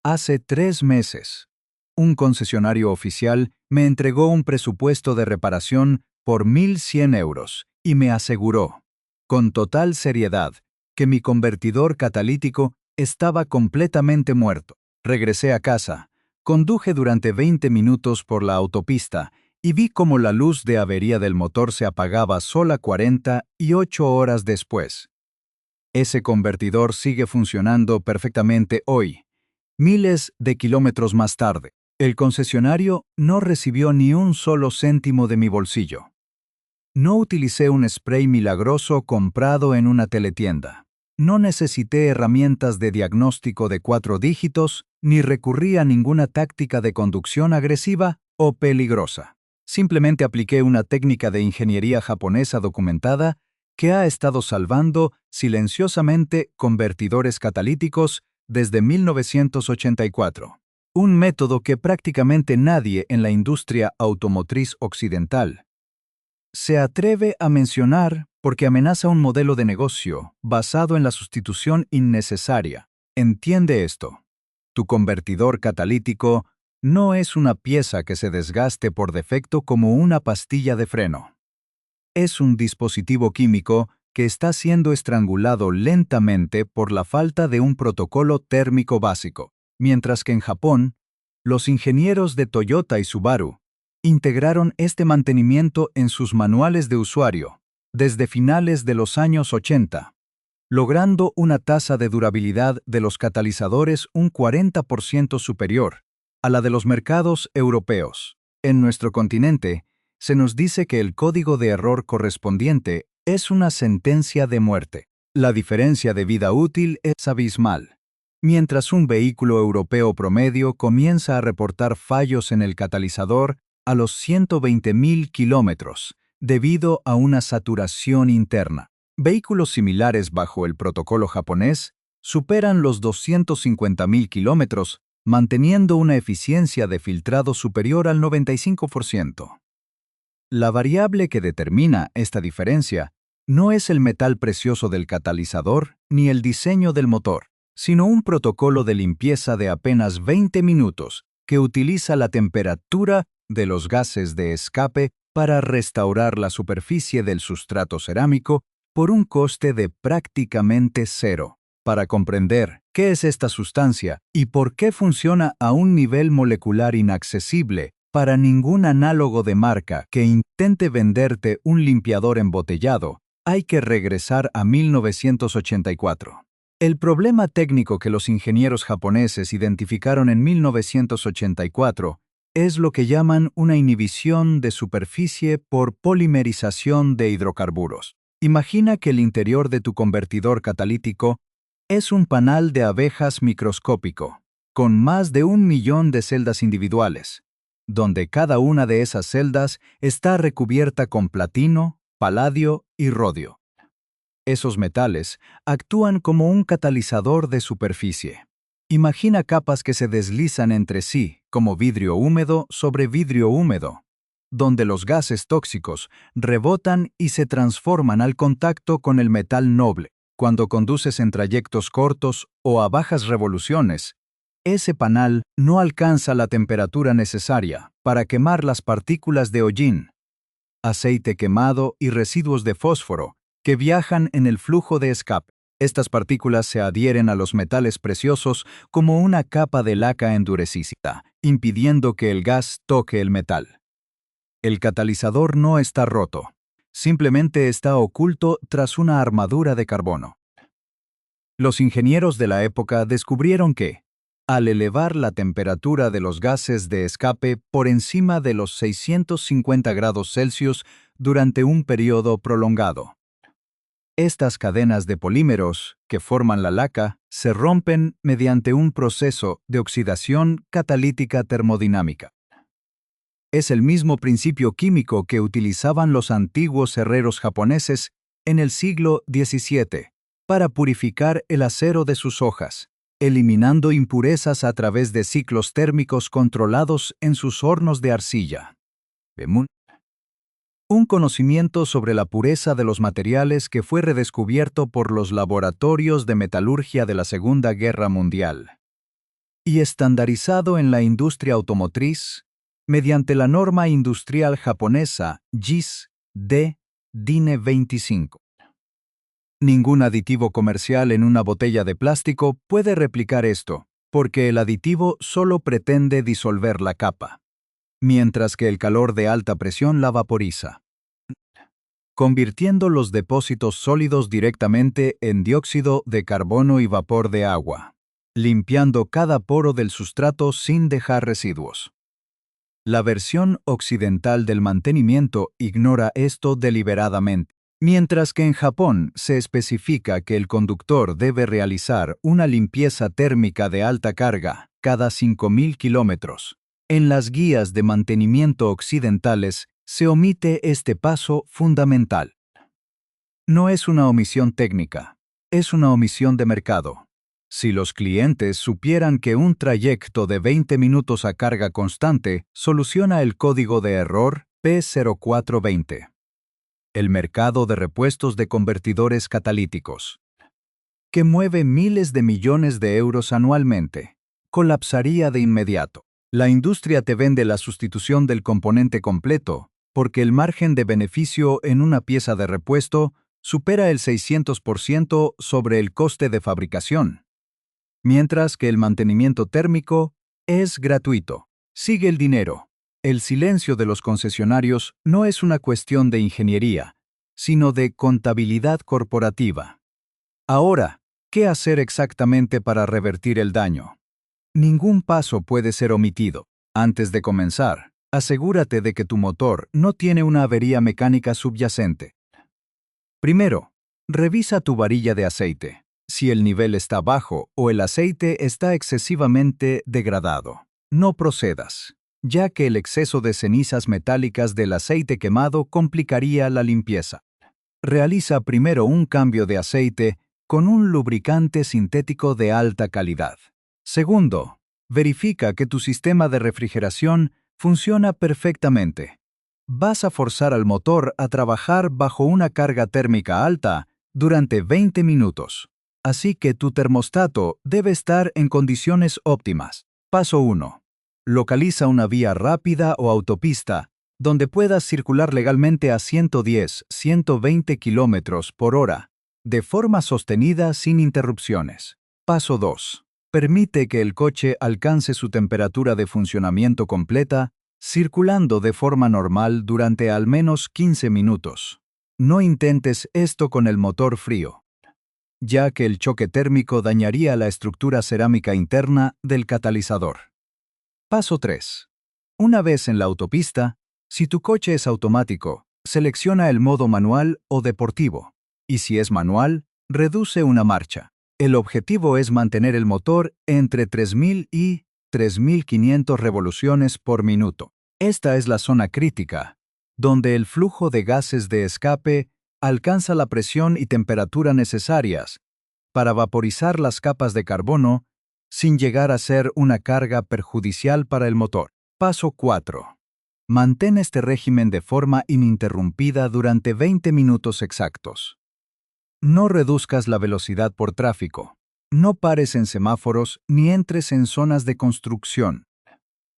Hace 3 meses, un concesionario oficial me entregó un presupuesto de reparación por 1.100 euros y me aseguró, con total seriedad, que mi convertidor catalítico estaba completamente muerto. Regresé a casa, conduje durante 20 minutos por la autopista y vi cómo la luz de avería del motor se apagaba sola 48 horas después. Ese convertidor sigue funcionando perfectamente hoy, miles de kilómetros más tarde. El concesionario no recibió ni un solo céntimo de mi bolsillo. No utilicé un spray milagroso comprado en una teletienda. No necesité herramientas de diagnóstico de 4 dígitos, ni recurrí a ninguna táctica de conducción agresiva o peligrosa. Simplemente apliqué una técnica de ingeniería japonesa documentada que ha estado salvando silenciosamente convertidores catalíticos desde 1984. Un método que prácticamente nadie en la industria automotriz occidental se atreve a mencionar porque amenaza un modelo de negocio basado en la sustitución innecesaria. Entiende esto. Tu convertidor catalítico no es una pieza que se desgaste por defecto como una pastilla de freno. Es un dispositivo químico que está siendo estrangulado lentamente por la falta de un protocolo térmico básico, mientras que en Japón, los ingenieros de Toyota y Subaru integraron este mantenimiento en sus manuales de usuario desde finales de los años 80, logrando una tasa de durabilidad de los catalizadores un 40% superior a la de los mercados europeos. En nuestro continente, se nos dice que el código de error correspondiente es una sentencia de muerte. La diferencia de vida útil es abismal. Mientras un vehículo europeo promedio comienza a reportar fallos en el catalizador a los 120.000 kilómetros debido a una saturación interna. Vehículos similares bajo el protocolo japonés superan los 250.000 kilómetros, manteniendo una eficiencia de filtrado superior al 95%. La variable que determina esta diferencia no es el metal precioso del catalizador ni el diseño del motor, sino un protocolo de limpieza de apenas 20 minutos que utiliza la temperatura de los gases de escape para restaurar la superficie del sustrato cerámico por un coste de prácticamente cero. Para comprender qué es esta sustancia y por qué funciona a un nivel molecular inaccesible para ningún análogo de marca que intente venderte un limpiador embotellado, hay que regresar a 1984. El problema técnico que los ingenieros japoneses identificaron en 1984 es lo que llaman una inhibición de superficie por polimerización de hidrocarburos. Imagina que el interior de tu convertidor catalítico es un panal de abejas microscópico, con más de 1 millón de celdas individuales, donde cada una de esas celdas está recubierta con platino, paladio y rodio. Esos metales actúan como un catalizador de superficie. Imagina capas que se deslizan entre sí, como vidrio húmedo sobre vidrio húmedo, donde los gases tóxicos rebotan y se transforman al contacto con el metal noble. Cuando conduces en trayectos cortos o a bajas revoluciones, ese panal no alcanza la temperatura necesaria para quemar las partículas de hollín, aceite quemado y residuos de fósforo que viajan en el flujo de escape. Estas partículas se adhieren a los metales preciosos como una capa de laca endurecida, impidiendo que el gas toque el metal. El catalizador no está roto, simplemente está oculto tras una armadura de carbono. Los ingenieros de la época descubrieron que, al elevar la temperatura de los gases de escape por encima de los 650 grados Celsius durante un periodo prolongado, estas cadenas de polímeros que forman la laca se rompen mediante un proceso de oxidación catalítica termodinámica. Es el mismo principio químico que utilizaban los antiguos herreros japoneses en el siglo XVII para purificar el acero de sus hojas, eliminando impurezas a través de ciclos térmicos controlados en sus hornos de arcilla. Un conocimiento sobre la pureza de los materiales que fue redescubierto por los laboratorios de metalurgia de la Segunda Guerra Mundial. y estandarizado en la industria automotriz mediante la norma industrial japonesa JIS-D DINE 25. Ningún aditivo comercial en una botella de plástico puede replicar esto, porque el aditivo solo pretende disolver la capa, mientras que el calor de alta presión la vaporiza, convirtiendo los depósitos sólidos directamente en dióxido de carbono y vapor de agua, limpiando cada poro del sustrato sin dejar residuos. La versión occidental del mantenimiento ignora esto deliberadamente, mientras que en Japón se especifica que el conductor debe realizar una limpieza térmica de alta carga cada 5.000 kilómetros. En las guías de mantenimiento occidentales se omite este paso fundamental. No es una omisión técnica, es una omisión de mercado. Si los clientes supieran que un trayecto de 20 minutos a carga constante soluciona el código de error P0420. El mercado de repuestos de convertidores catalíticos, que mueve miles de millones de euros anualmente, colapsaría de inmediato. La industria te vende la sustitución del componente completo, porque el margen de beneficio en una pieza de repuesto supera el 600% sobre el coste de fabricación, mientras que el mantenimiento térmico es gratuito. Sigue el dinero. El silencio de los concesionarios no es una cuestión de ingeniería, sino de contabilidad corporativa. Ahora, ¿qué hacer exactamente para revertir el daño? Ningún paso puede ser omitido. Antes de comenzar, asegúrate de que tu motor no tiene una avería mecánica subyacente. Primero, revisa tu varilla de aceite. Si el nivel está bajo o el aceite está excesivamente degradado, no procedas, ya que el exceso de cenizas metálicas del aceite quemado complicaría la limpieza. Realiza primero un cambio de aceite con un lubricante sintético de alta calidad. Segundo, verifica que tu sistema de refrigeración funciona perfectamente. Vas a forzar al motor a trabajar bajo una carga térmica alta durante 20 minutos. Así que tu termostato debe estar en condiciones óptimas. Paso 1. Localiza una vía rápida o autopista donde puedas circular legalmente a 110-120 km por hora, de forma sostenida sin interrupciones. Paso 2. Permite que el coche alcance su temperatura de funcionamiento completa, circulando de forma normal durante al menos 15 minutos. No intentes esto con el motor frío, ya que el choque térmico dañaría la estructura cerámica interna del catalizador. Paso 3. Una vez en la autopista, si tu coche es automático, selecciona el modo manual o deportivo, y si es manual, reduce una marcha. El objetivo es mantener el motor entre 3.000 y 3.500 revoluciones por minuto. Esta es la zona crítica, donde el flujo de gases de escape alcanza la presión y temperatura necesarias para vaporizar las capas de carbono sin llegar a ser una carga perjudicial para el motor. Paso 4. Mantén este régimen de forma ininterrumpida durante 20 minutos exactos. No reduzcas la velocidad por tráfico. No pares en semáforos ni entres en zonas de construcción.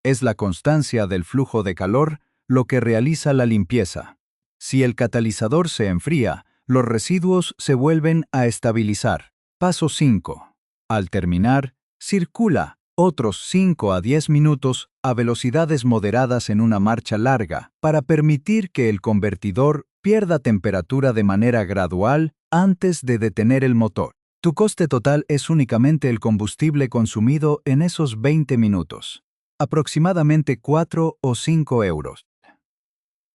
Es la constancia del flujo de calor lo que realiza la limpieza. Si el catalizador se enfría, los residuos se vuelven a estabilizar. Paso 5. Al terminar, circula otros 5 a 10 minutos a velocidades moderadas en una marcha larga para permitir que el convertidor pierda temperatura de manera gradual antes de detener el motor. Tu coste total es únicamente el combustible consumido en esos 20 minutos, aproximadamente 4 o 5 euros.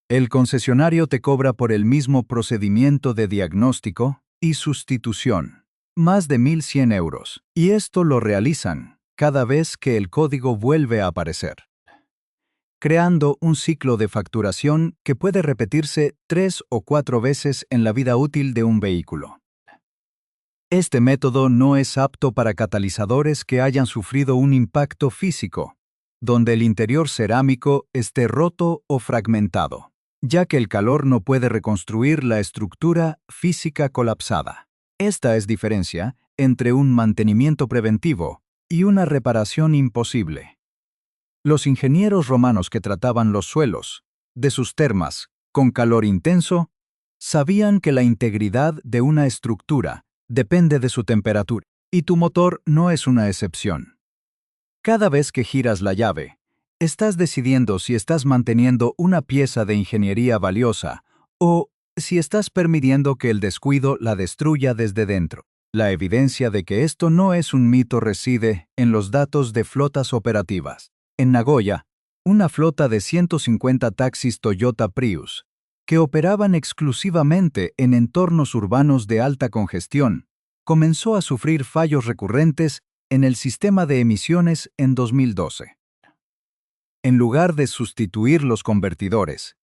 El concesionario te cobra por el mismo procedimiento de diagnóstico y sustitución, más de 1.100 euros, y esto lo realizan cada vez que el código vuelve a aparecer, creando un ciclo de facturación que puede repetirse 3 o 4 veces en la vida útil de un vehículo. Este método no es apto para catalizadores que hayan sufrido un impacto físico, donde el interior cerámico esté roto o fragmentado, ya que el calor no puede reconstruir la estructura física colapsada. Esta es diferencia entre un mantenimiento preventivo y una reparación imposible. Los ingenieros romanos que trataban los suelos de sus termas con calor intenso sabían que la integridad de una estructura depende de su temperatura, y tu motor no es una excepción. Cada vez que giras la llave, estás decidiendo si estás manteniendo una pieza de ingeniería valiosa o si estás permitiendo que el descuido la destruya desde dentro. La evidencia de que esto no es un mito reside en los datos de flotas operativas. En Nagoya, una flota de 150 taxis Toyota Prius, que operaban exclusivamente en entornos urbanos de alta congestión, comenzó a sufrir fallos recurrentes en el sistema de emisiones en 2012. En lugar de sustituir los convertidores,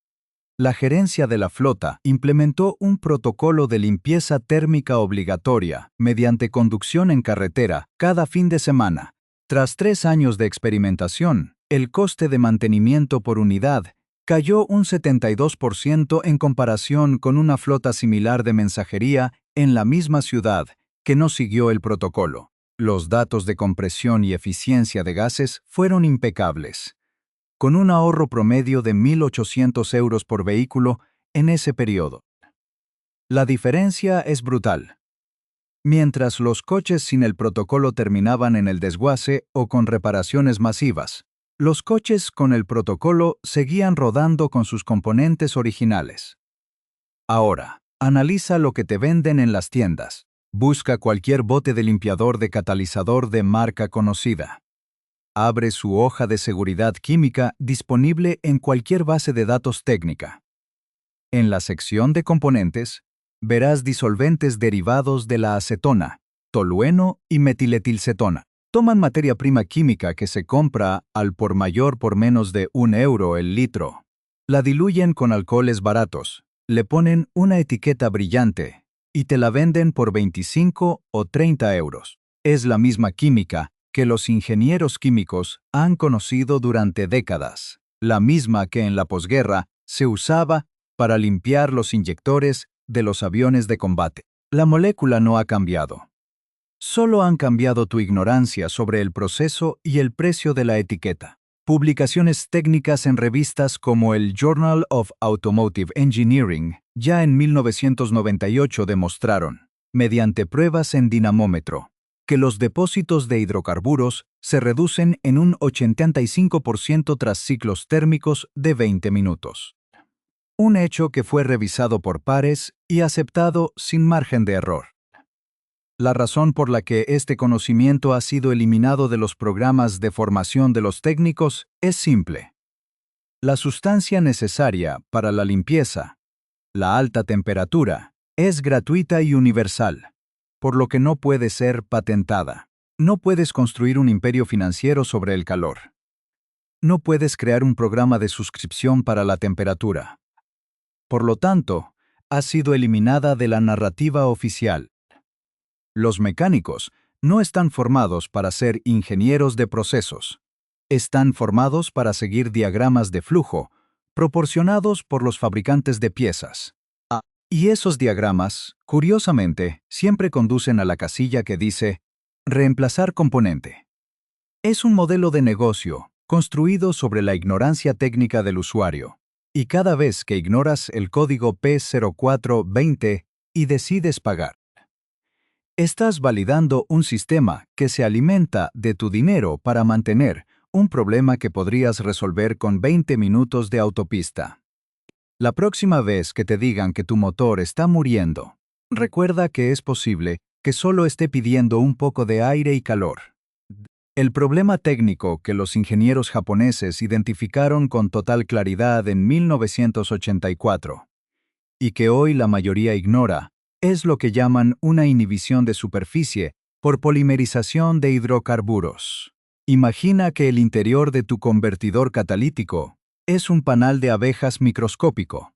la gerencia de la flota implementó un protocolo de limpieza térmica obligatoria mediante conducción en carretera cada fin de semana. Tras 3 años de experimentación, el coste de mantenimiento por unidad cayó un 72% en comparación con una flota similar de mensajería en la misma ciudad que no siguió el protocolo. Los datos de compresión y eficiencia de gases fueron impecables, con un ahorro promedio de 1.800 euros por vehículo en ese periodo. La diferencia es brutal. Mientras los coches sin el protocolo terminaban en el desguace o con reparaciones masivas, los coches con el protocolo seguían rodando con sus componentes originales. Ahora, analiza lo que te venden en las tiendas. Busca cualquier bote de limpiador de catalizador de marca conocida. Abre su hoja de seguridad química disponible en cualquier base de datos técnica. En la sección de componentes, verás disolventes derivados de la acetona, tolueno y metiletilcetona. Toman materia prima química que se compra al por mayor por menos de €1 el litro. La diluyen con alcoholes baratos, le ponen una etiqueta brillante y te la venden por 25 o 30 euros. Es la misma química que los ingenieros químicos han conocido durante décadas, la misma que en la posguerra se usaba para limpiar los inyectores de los aviones de combate. La molécula no ha cambiado. Solo han cambiado tu ignorancia sobre el proceso y el precio de la etiqueta. Publicaciones técnicas en revistas como el Journal of Automotive Engineering ya en 1998 demostraron, mediante pruebas en dinamómetro, que los depósitos de hidrocarburos se reducen en un 85% tras ciclos térmicos de 20 minutos. Un hecho que fue revisado por pares y aceptado sin margen de error. La razón por la que este conocimiento ha sido eliminado de los programas de formación de los técnicos es simple. La sustancia necesaria para la limpieza, la alta temperatura, es gratuita y universal, por lo que no puede ser patentada. No puedes construir un imperio financiero sobre el calor. No puedes crear un programa de suscripción para la temperatura. Por lo tanto, ha sido eliminada de la narrativa oficial. Los mecánicos no están formados para ser ingenieros de procesos. Están formados para seguir diagramas de flujo proporcionados por los fabricantes de piezas. Y esos diagramas, curiosamente, siempre conducen a la casilla que dice «Reemplazar componente». Es un modelo de negocio construido sobre la ignorancia técnica del usuario. Y cada vez que ignoras el código P0420 y decides pagar, estás validando un sistema que se alimenta de tu dinero para mantener un problema que podrías resolver con 20 minutos de autopista. La próxima vez que te digan que tu motor está muriendo, recuerda que es posible que solo esté pidiendo un poco de aire y calor. El problema técnico que los ingenieros japoneses identificaron con total claridad en 1984 y que hoy la mayoría ignora es lo que llaman una inhibición de superficie por polimerización de hidrocarburos. Imagina que el interior de tu convertidor catalítico es un panal de abejas microscópico,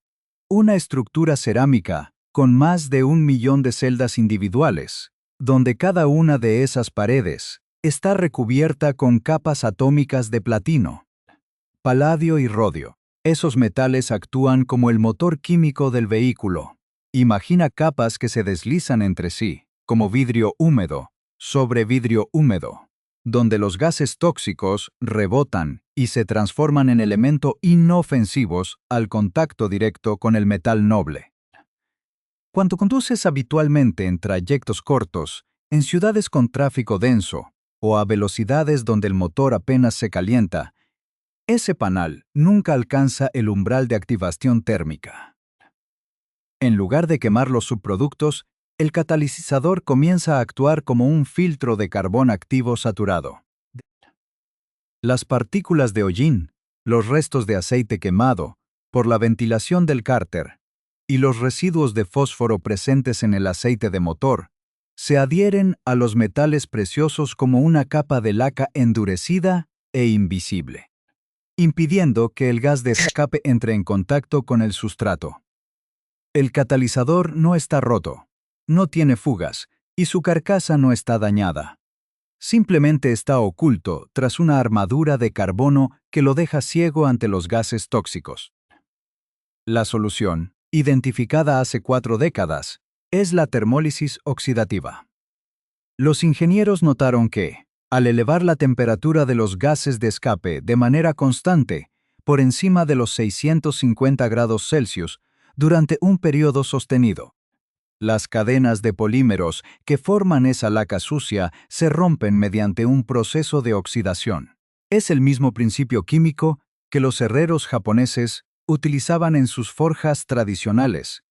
una estructura cerámica con más de 1.000.000 de celdas individuales, donde cada una de esas paredes está recubierta con capas atómicas de platino, paladio y rodio. Esos metales actúan como el motor químico del vehículo. Imagina capas que se deslizan entre sí, como vidrio húmedo sobre vidrio húmedo. donde los gases tóxicos rebotan y se transforman en elementos inofensivos al contacto directo con el metal noble. Cuando conduces habitualmente en trayectos cortos, en ciudades con tráfico denso o a velocidades donde el motor apenas se calienta, ese panal nunca alcanza el umbral de activación térmica. En lugar de quemar los subproductos, el catalizador comienza a actuar como un filtro de carbón activo saturado. Las partículas de hollín, los restos de aceite quemado, por la ventilación del cárter, y los residuos de fósforo presentes en el aceite de motor, se adhieren a los metales preciosos como una capa de laca endurecida e invisible, impidiendo que el gas de escape entre en contacto con el sustrato. El catalizador no está roto, no tiene fugas, y su carcasa no está dañada. Simplemente está oculto tras una armadura de carbono que lo deja ciego ante los gases tóxicos. La solución, identificada hace 4 décadas, es la termólisis oxidativa. Los ingenieros notaron que, al elevar la temperatura de los gases de escape de manera constante, por encima de los 650 grados Celsius, durante un periodo sostenido, las cadenas de polímeros que forman esa laca sucia se rompen mediante un proceso de oxidación. Es el mismo principio químico que los herreros japoneses utilizaban en sus forjas tradicionales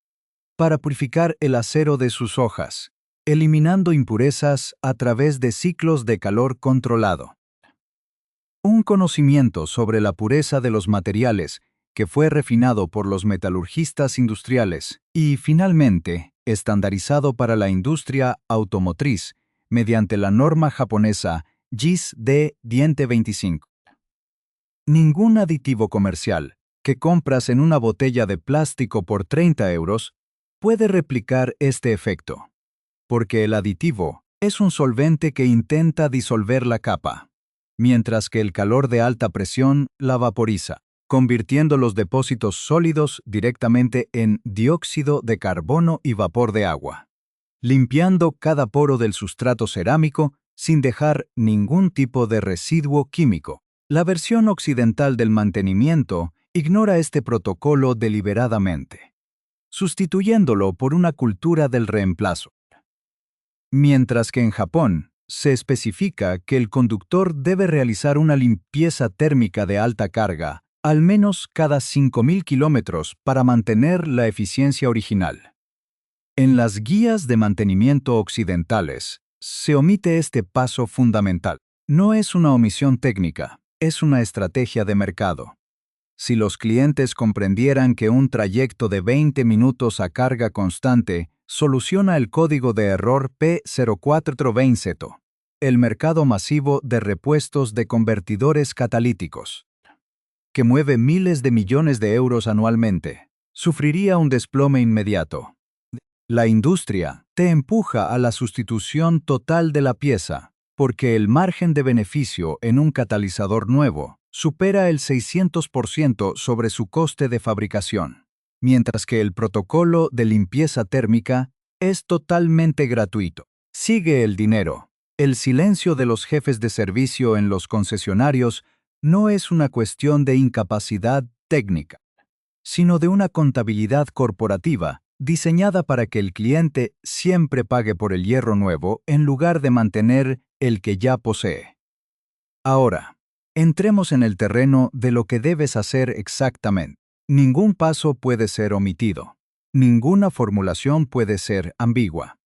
para purificar el acero de sus hojas, eliminando impurezas a través de ciclos de calor controlado. Un conocimiento sobre la pureza de los materiales que fue refinado por los metalurgistas industriales y, finalmente, estandarizado para la industria automotriz mediante la norma japonesa JIS-D 25. Ningún aditivo comercial que compras en una botella de plástico por 30 euros puede replicar este efecto, porque el aditivo es un solvente que intenta disolver la capa, mientras que el calor de alta presión la vaporiza, convirtiendo los depósitos sólidos directamente en dióxido de carbono y vapor de agua, limpiando cada poro del sustrato cerámico sin dejar ningún tipo de residuo químico. La versión occidental del mantenimiento ignora este protocolo deliberadamente, sustituyéndolo por una cultura del reemplazo. Mientras que en Japón se especifica que el conductor debe realizar una limpieza térmica de alta carga al menos cada 5.000 kilómetros para mantener la eficiencia original. En las guías de mantenimiento occidentales se omite este paso fundamental. No es una omisión técnica, es una estrategia de mercado. Si los clientes comprendieran que un trayecto de 20 minutos a carga constante soluciona el código de error P0420, el mercado masivo de repuestos de convertidores catalíticos, que mueve miles de millones de euros anualmente, sufriría un desplome inmediato. La industria te empuja a la sustitución total de la pieza, porque el margen de beneficio en un catalizador nuevo supera el 600% sobre su coste de fabricación, mientras que el protocolo de limpieza térmica es totalmente gratuito. Sigue el dinero. El silencio de los jefes de servicio en los concesionarios no es una cuestión de incapacidad técnica, sino de una contabilidad corporativa diseñada para que el cliente siempre pague por el hierro nuevo en lugar de mantener el que ya posee. Ahora, entremos en el terreno de lo que debes hacer exactamente. Ningún paso puede ser omitido. Ninguna formulación puede ser ambigua.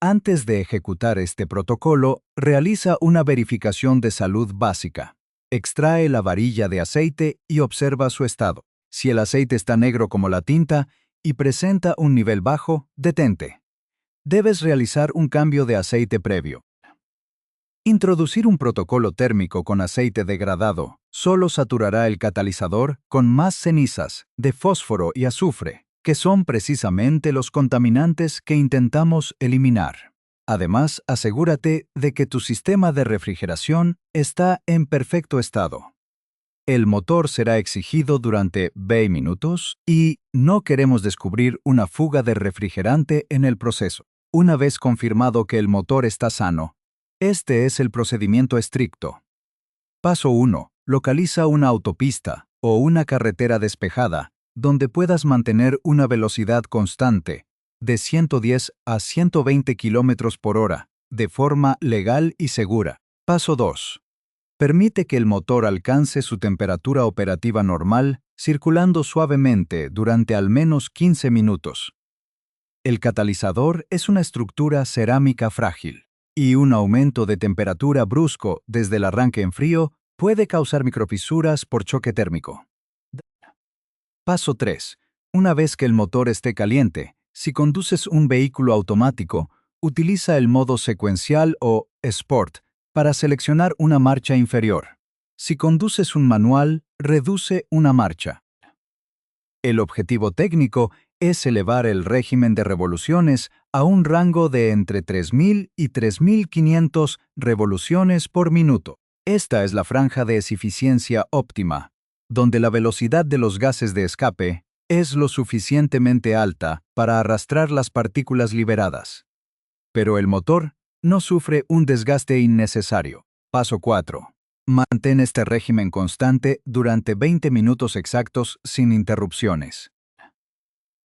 Antes de ejecutar este protocolo, realiza una verificación de salud básica. Extrae la varilla de aceite y observa su estado. Si el aceite está negro como la tinta y presenta un nivel bajo, detente. Debes realizar un cambio de aceite previo. Introducir un protocolo térmico con aceite degradado solo saturará el catalizador con más cenizas de fósforo y azufre, que son precisamente los contaminantes que intentamos eliminar. Además, asegúrate de que tu sistema de refrigeración está en perfecto estado. El motor será exigido durante 20 minutos y no queremos descubrir una fuga de refrigerante en el proceso. Una vez confirmado que el motor está sano, Este es el procedimiento estricto. Paso 1. Localiza una autopista o una carretera despejada donde puedas mantener una velocidad constante de 110 a 120 km por hora, de forma legal y segura. Paso 2. Permite que el motor alcance su temperatura operativa normal, circulando suavemente durante al menos 15 minutos. El catalizador es una estructura cerámica frágil, y un aumento de temperatura brusco desde el arranque en frío puede causar microfisuras por choque térmico. Paso 3. Una vez que el motor esté caliente, si conduces un vehículo automático, utiliza el modo secuencial o Sport para seleccionar una marcha inferior. Si conduces un manual, reduce una marcha. El objetivo técnico es elevar el régimen de revoluciones a un rango de entre 3.000 y 3.500 revoluciones por minuto. Esta es la franja de eficiencia óptima, donde la velocidad de los gases de escape es lo suficientemente alta para arrastrar las partículas liberadas. Pero el motor no sufre un desgaste innecesario. Paso 4. Mantén este régimen constante durante 20 minutos exactos sin interrupciones.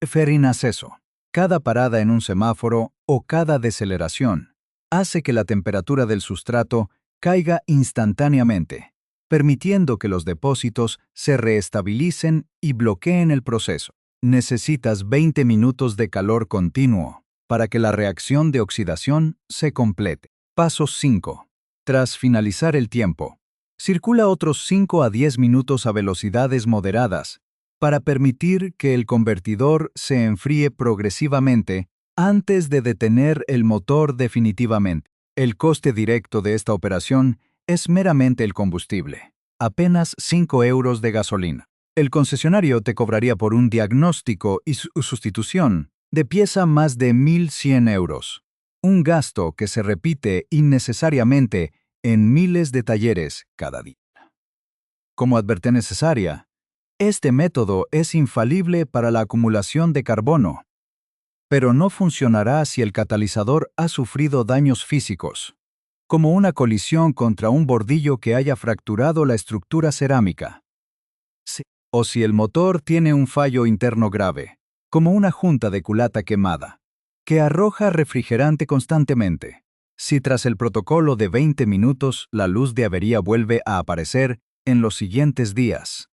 Acceso. Cada parada en un semáforo o cada deceleración hace que la temperatura del sustrato caiga instantáneamente, permitiendo que los depósitos se reestabilicen y bloqueen el proceso. Necesitas 20 minutos de calor continuo para que la reacción de oxidación se complete. Paso 5. Tras finalizar el tiempo, circula otros 5 a 10 minutos a velocidades moderadas para permitir que el convertidor se enfríe progresivamente antes de detener el motor definitivamente. El coste directo de esta operación es meramente el combustible, apenas 5 euros de gasolina. El concesionario te cobraría por un diagnóstico y su sustitución de pieza más de 1.100 euros. Un gasto que se repite innecesariamente en miles de talleres cada día. Como advertencia necesaria, este método es infalible para la acumulación de carbono, pero no funcionará si el catalizador ha sufrido daños físicos, como una colisión contra un bordillo que haya fracturado la estructura cerámica, o si el motor tiene un fallo interno grave, como una junta de culata quemada, que arroja refrigerante constantemente. Si tras el protocolo de 20 minutos la luz de avería vuelve a aparecer en los siguientes días,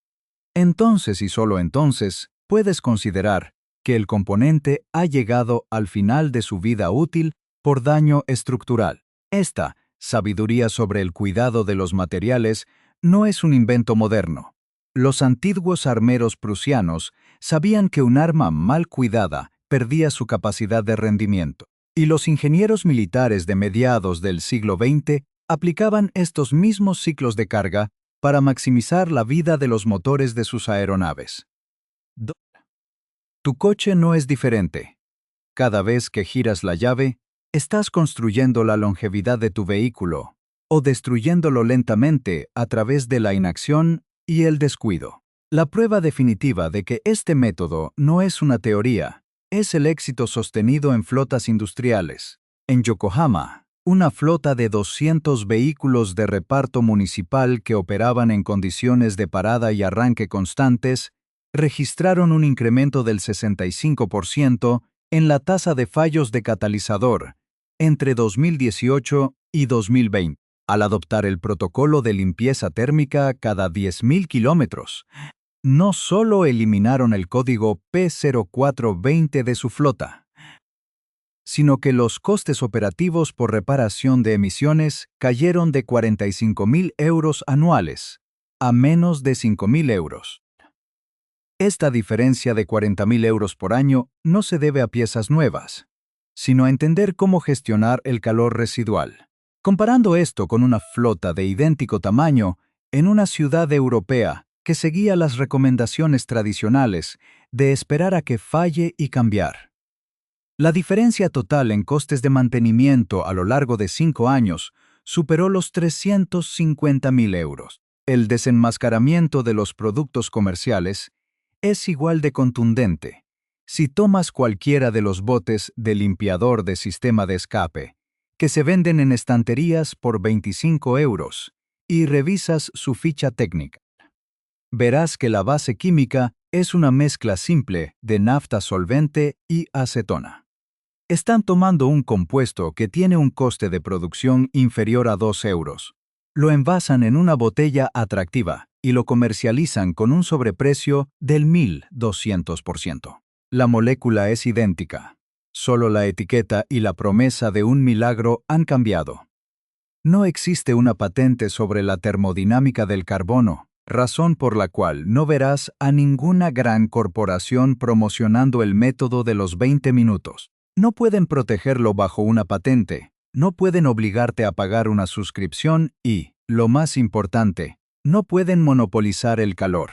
entonces y solo entonces puedes considerar que el componente ha llegado al final de su vida útil por daño estructural. Esta sabiduría sobre el cuidado de los materiales no es un invento moderno. Los antiguos armeros prusianos sabían que un arma mal cuidada perdía su capacidad de rendimiento, y los ingenieros militares de mediados del siglo XX aplicaban estos mismos ciclos de carga para maximizar la vida de los motores de sus aeronaves. Tu coche no es diferente. Cada vez que giras la llave, estás construyendo la longevidad de tu vehículo o destruyéndolo lentamente a través de la inacción y el descuido. La prueba definitiva de que este método no es una teoría es el éxito sostenido en flotas industriales. En Yokohama, una flota de 200 vehículos de reparto municipal que operaban en condiciones de parada y arranque constantes registraron un incremento del 65% en la tasa de fallos de catalizador entre 2018 y 2020, al adoptar el protocolo de limpieza térmica cada 10.000 kilómetros. No solo eliminaron el código P0420 de su flota, sino que los costes operativos por reparación de emisiones cayeron de 45.000 euros anuales a menos de 5.000 euros. Esta diferencia de 40.000 euros por año no se debe a piezas nuevas, sino a entender cómo gestionar el calor residual. Comparando esto con una flota de idéntico tamaño en una ciudad europea que seguía las recomendaciones tradicionales de esperar a que falle y cambiar. La diferencia total en costes de mantenimiento a lo largo de 5 años superó los 350.000 euros. El desenmascaramiento de los productos comerciales es igual de contundente. Si tomas cualquiera de los botes de limpiador de sistema de escape que se venden en estanterías por 25 euros, y revisas su ficha técnica. Verás que la base química es una mezcla simple de nafta solvente y acetona. Están tomando un compuesto que tiene un coste de producción inferior a 2 euros. Lo envasan en una botella atractiva y lo comercializan con un sobreprecio del 1200%. La molécula es idéntica. Solo la etiqueta y la promesa de un milagro han cambiado. No existe una patente sobre la termodinámica del carbono, razón por la cual no verás a ninguna gran corporación promocionando el método de los 20 minutos. No pueden protegerlo bajo una patente, no pueden obligarte a pagar una suscripción y, lo más importante, no pueden monopolizar el calor.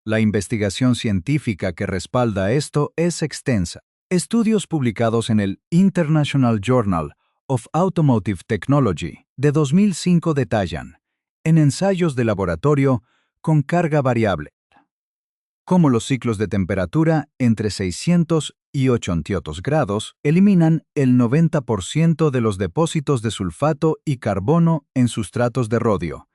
La investigación científica que respalda esto es extensa. Estudios publicados en el International Journal of Automotive Technology de 2005 detallan, en ensayos de laboratorio con carga variable, cómo los ciclos de temperatura entre 600 y 800 grados eliminan el 90% de los depósitos de sulfato y carbono en sustratos de rodio,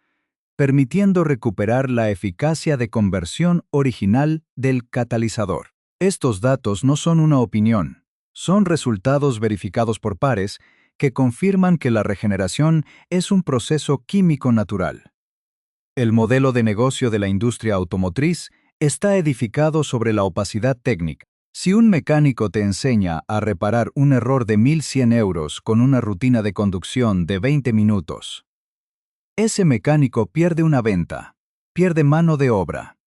permitiendo recuperar la eficacia de conversión original del catalizador. Estos datos no son una opinión, son resultados verificados por pares que confirman que la regeneración es un proceso químico natural. El modelo de negocio de la industria automotriz está edificado sobre la opacidad técnica. Si un mecánico te enseña a reparar un error de 1.100 euros con una rutina de conducción de 20 minutos, ese mecánico pierde una venta, pierde mano de obra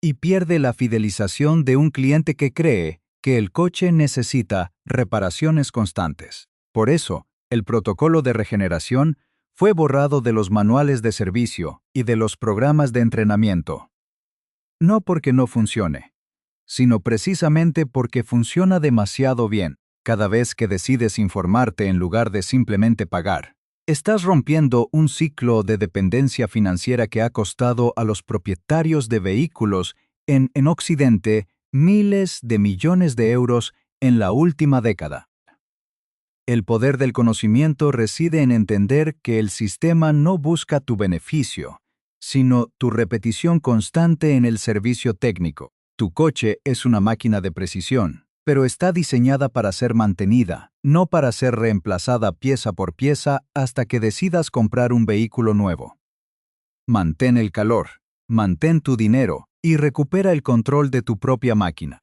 y pierde la fidelización de un cliente que cree que el coche necesita reparaciones constantes. Por eso, el protocolo de regeneración fue borrado de los manuales de servicio y de los programas de entrenamiento. No porque no funcione, sino precisamente porque funciona demasiado bien. Cada vez que decides informarte en lugar de simplemente pagar, estás rompiendo un ciclo de dependencia financiera que ha costado a los propietarios de vehículos en Occidente miles de millones de euros en la última década. El poder del conocimiento reside en entender que el sistema no busca tu beneficio, sino tu repetición constante en el servicio técnico. Tu coche es una máquina de precisión, pero está diseñada para ser mantenida, no para ser reemplazada pieza por pieza hasta que decidas comprar un vehículo nuevo. Mantén el calor, mantén tu dinero y recupera el control de tu propia máquina.